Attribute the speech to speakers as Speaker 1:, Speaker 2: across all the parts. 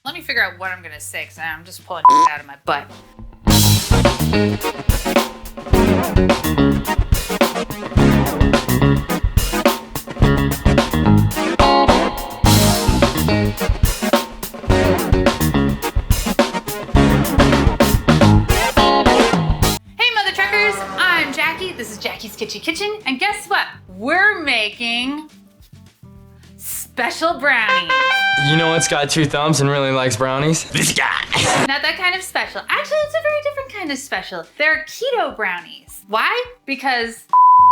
Speaker 1: Let me figure out what I'm gonna say, because I'm just pulling out of my butt. Hey mother truckers, I'm Jackie. This is Jackie's Kitchy Kitchen, and guess what? We're making special brownies.
Speaker 2: You know what's got 2 thumbs and really likes brownies? This guy.
Speaker 1: Not that kind of special. Actually, it's a very different kind of special. They're keto brownies. Why? Because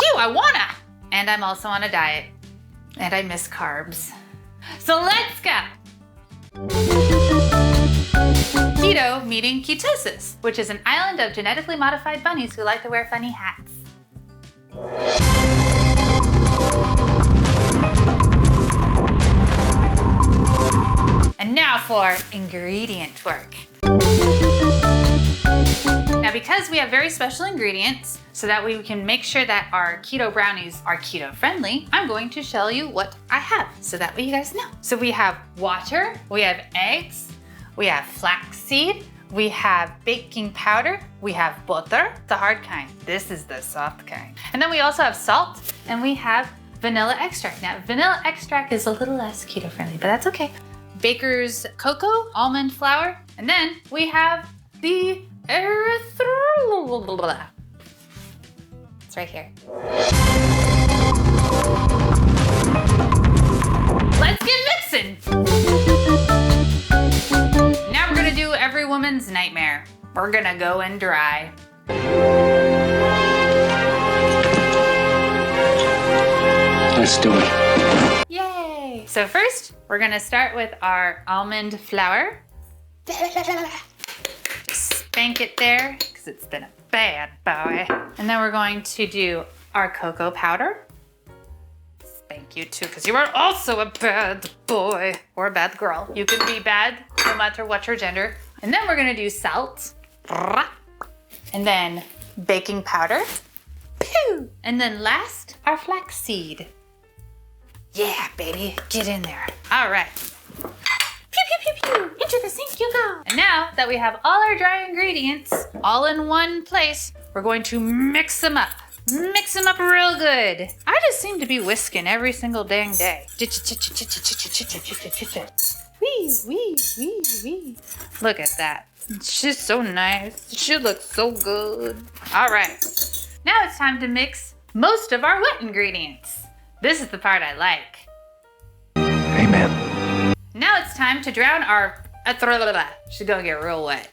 Speaker 1: you, I wanna. And I'm also on a diet. And I miss carbs. So let's go. Keto meaning ketosis, which is an island of genetically modified bunnies who like to wear funny hats. And now for ingredient work. Now, because we have very special ingredients, so that we can make sure that our keto brownies are keto friendly, I'm going to show you what I have, so that way you guys know. So we have water, we have eggs, we have flaxseed, we have baking powder, we have butter, the hard kind. This is the soft kind. And then we also have salt, and we have vanilla extract. Now, vanilla extract is a little less keto friendly, but that's okay. Baker's cocoa, almond flour, and then we have the erythritol. It's right here. Let's get mixing. Now we're gonna do every woman's nightmare. We're gonna go and dry.
Speaker 2: Let's do it.
Speaker 1: Yay! So first, we're gonna start with our almond flour. Spank it there, because it's been a bad boy. And then we're going to do our cocoa powder. Spank you too, because you are also a bad boy or a bad girl. You can be bad no matter what your gender. And then we're gonna do salt. And then baking powder. Pew! And then last, our flaxseed. Yeah, baby, get in there. All right. Pew, pew, pew, pew. Into the sink you go. And now that we have all our dry ingredients all in one place, we're going to mix them up. Mix them up real good. I just seem to be whisking every single dang day. Wee, wee, wee, wee. Look at that. She's so nice. She looks so good. All right. Now it's time to mix most of our wet ingredients. This is the part I like.
Speaker 2: Amen.
Speaker 1: Now it's time to drown our She's gonna get real wet.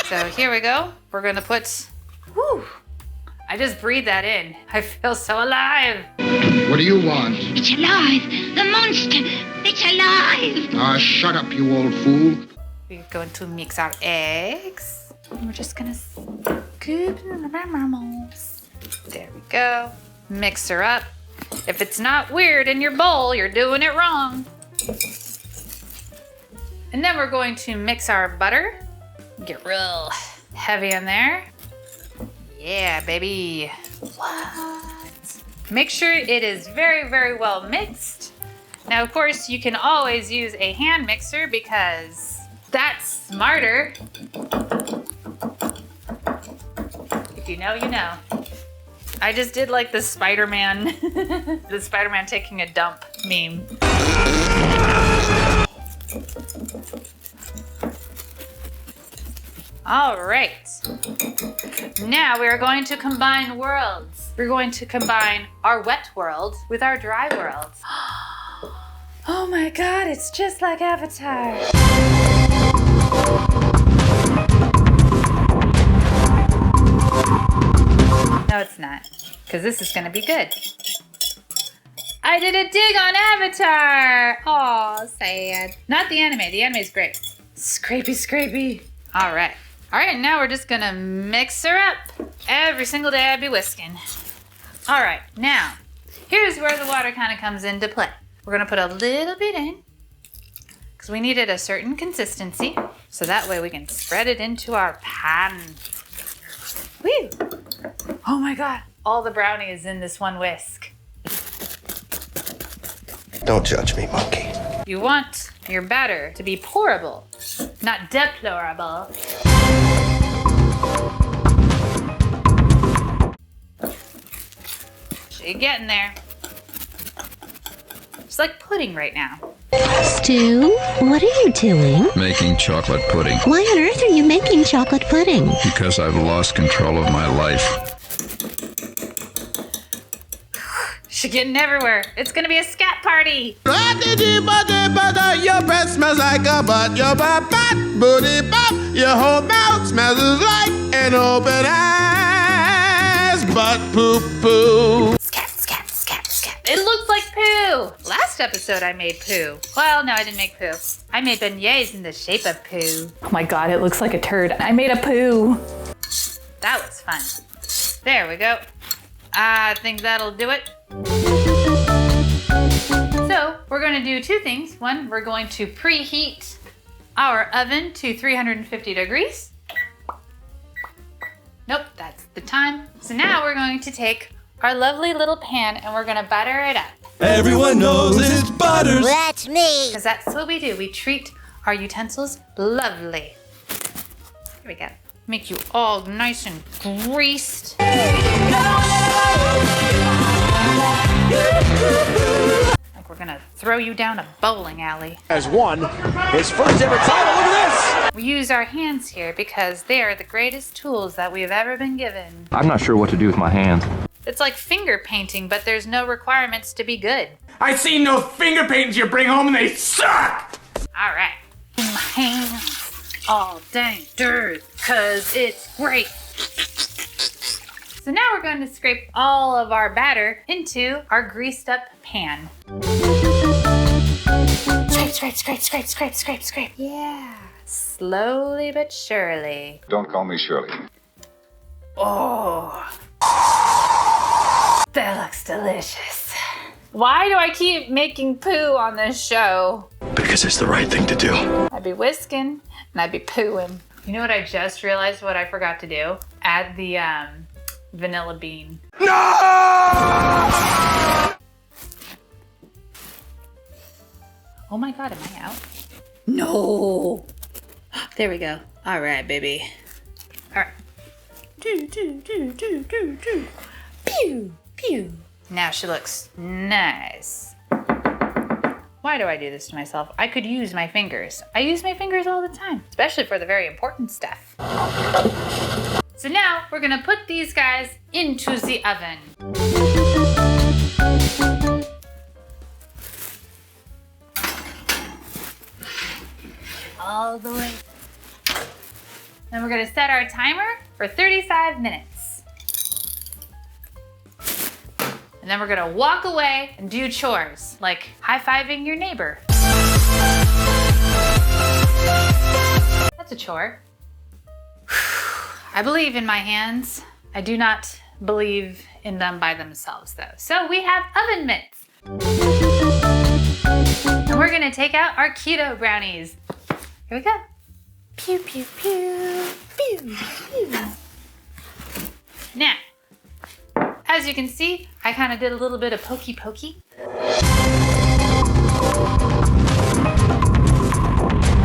Speaker 1: So here we go. We're gonna put, whew, I just breathed that in. I feel so alive.
Speaker 3: What do you want?
Speaker 4: It's alive! The monster! It's alive!
Speaker 3: Ah, shut up, you old fool.
Speaker 1: We're going to mix our eggs. And we're just gonna scoop them. There we go. Mix her up. If it's not weird in your bowl, you're doing it wrong. And then we're going to mix our butter. Get real heavy in there. Yeah, baby. What? Make sure it is very, very well mixed. Now, of course, you can always use a hand mixer because that's smarter. If you know, you know. I just did like the Spider-Man, the Spider-Man taking a dump meme. All right. Now we are going to combine worlds. We're going to combine our wet world with our dry world. Oh my God, it's just like Avatar. No, it's not, because this is gonna be good. I did a dig on Avatar. Aw, sad. Not the anime. The anime is great. Scrapey, scrapey. All right. All right, now we're just gonna mix her up. Every single day I'd be whisking. All right, now, here's where the water kind of comes into play. We're gonna put a little bit in, because we need it a certain consistency, so that way we can spread it into our pan. Woo! Oh my God, all the brownie is in this one whisk.
Speaker 5: Don't judge me, monkey.
Speaker 1: You want your batter to be pourable, not deplorable. You're getting there. It's like pudding right now.
Speaker 5: Stu, what are you doing?
Speaker 6: Making chocolate pudding.
Speaker 5: Why on earth are you making chocolate pudding?
Speaker 6: Because I've lost control of my life.
Speaker 1: She's getting everywhere. It's gonna be a scat party.
Speaker 7: Your breath smells like a butt. Your butt, booty, butt. Your whole mouth smells like an open ass butt poop poo.
Speaker 1: Scat, scat, scat, scat. It looks like poo. Last episode I made poo. Well, no, I didn't make poo. I made beignets in the shape of poo.
Speaker 8: Oh my God, it looks like a turd. I made a poo.
Speaker 1: That was fun. There we go. I think that'll do it. So we're going to do two things. One, we're going to preheat our oven to 350 degrees. Nope, that's the time. So now we're going to take our lovely little pan and we're going to butter it up.
Speaker 7: Everyone knows it's butters.
Speaker 4: That's me.
Speaker 1: Because that's what we do. We treat our utensils lovely. Here we go. Make you all nice and greased. Like we're gonna throw you down a bowling alley.
Speaker 7: Has won his first ever title. Look at
Speaker 1: We use our hands here because they are the greatest tools that we have ever been given.
Speaker 2: I'm not sure what to do with my hands.
Speaker 1: It's like finger painting, but there's no requirements to be good.
Speaker 7: this. I seen those finger paintings you bring home and they suck.
Speaker 1: All right. In my hands all day dirt, cause it's great. So now we're going to scrape all of our batter into our greased up pan. Scrape, scrape, scrape, scrape, scrape, scrape, scrape. Yeah, slowly but surely.
Speaker 3: Don't call me Shirley.
Speaker 1: Oh, that looks delicious. Why do I keep making poo on this show?
Speaker 6: Because it's the right thing to do.
Speaker 1: I'd be whisking and I'd be pooing. You know what I just realized what I forgot to do? Add the vanilla bean.
Speaker 7: No!
Speaker 1: Oh my God, am I out? No. There we go. All right, baby. All right. Do, do, do, do, do, do. Pew, pew. Now she looks nice. Why do I do this to myself? I could use my fingers. I use my fingers all the time, especially for the very important stuff. So now we're gonna put these guys into the oven. All the way. Then we're gonna set our timer for 35 minutes. And then we're gonna walk away and do chores, like high-fiving your neighbor. That's a chore. I believe in my hands. I do not believe in them by themselves though. So we have oven mitts. And we're gonna take out our keto brownies. Here we go. Pew, pew, pew, pew, pew. Now, as you can see, I kind of did a little bit of pokey pokey.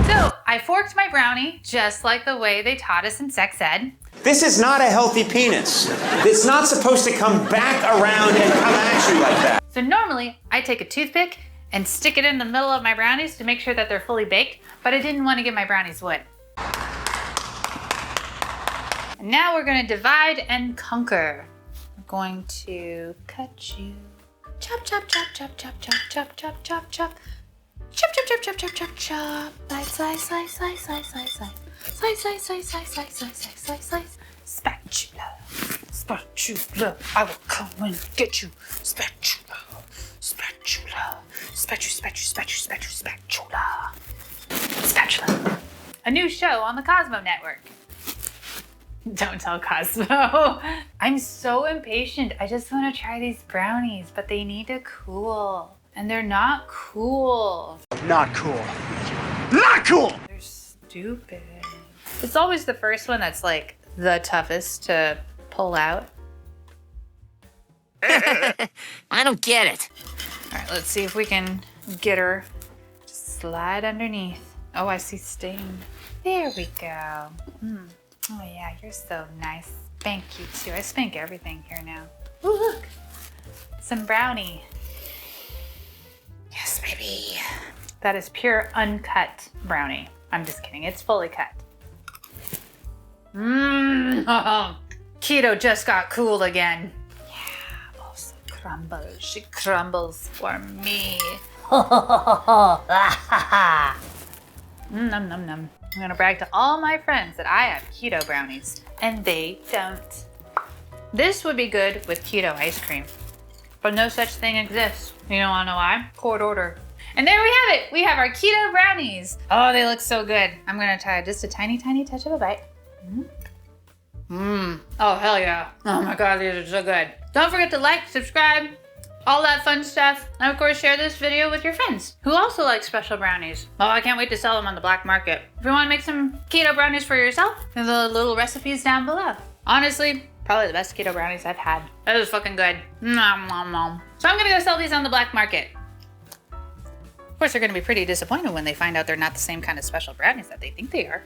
Speaker 1: So I forked my brownie just like the way they taught us in sex ed.
Speaker 9: This is not a healthy penis. It's not supposed to come back around and come at you like that.
Speaker 1: So normally I take a toothpick and stick it in the middle of my brownies to make sure that they're fully baked, but I didn't want to give my brownies wood. And now we're gonna divide and conquer. I'm going to cut you. Chop, chop, chop, chop, chop, chop, chop, chop, chop, chop. Chop, chop, chop, chop, chop, chop, chop. Slice, slice, slice, slice, slice, slice, slice. Slice, slice, slice, slice, slice, slice, slice, slice, slice. Spatula, spatula. I will come and get you. Spatula, spatula, spatula, spatula, spatula, spatula, spatula. Spatula. A new show on the Cosmo Network. Don't tell Cosmo. I'm so impatient. I just want to try these brownies, but they need to cool. And they're not cool.
Speaker 7: Not cool. Not cool!
Speaker 1: They're stupid. It's always the first one that's like the toughest to pull out.
Speaker 10: I don't get it.
Speaker 1: All right, let's see if we can get her to slide underneath. Oh, I see stain. There we go. Oh yeah, you're so nice. Spank you too. I spank everything here now. Ooh, look. Some brownie. Yes, baby. That is pure uncut brownie. I'm just kidding. It's fully cut. Keto just got cool again. Yeah. Oh, so crumbles. She crumbles for me. Num num num. I'm gonna brag to all my friends that I have keto brownies, and they don't. This would be good with keto ice cream, but no such thing exists. You don't wanna know why? Court order. And there we have it. We have our keto brownies. Oh, they look so good. I'm gonna try just a tiny, tiny touch of a bite. Oh, hell yeah. Oh my God, these are so good. Don't forget to like, subscribe, all that fun stuff. And of course, share this video with your friends who also like special brownies. Oh, I can't wait to sell them on the black market. If you want to make some keto brownies for yourself, there's the little recipes down below. Honestly, probably the best keto brownies I've had. That was fucking good. Nom, nom, nom. So I'm gonna go sell these on the black market. Of course, they're gonna be pretty disappointed when they find out they're not the same kind of special brownies that they think they are.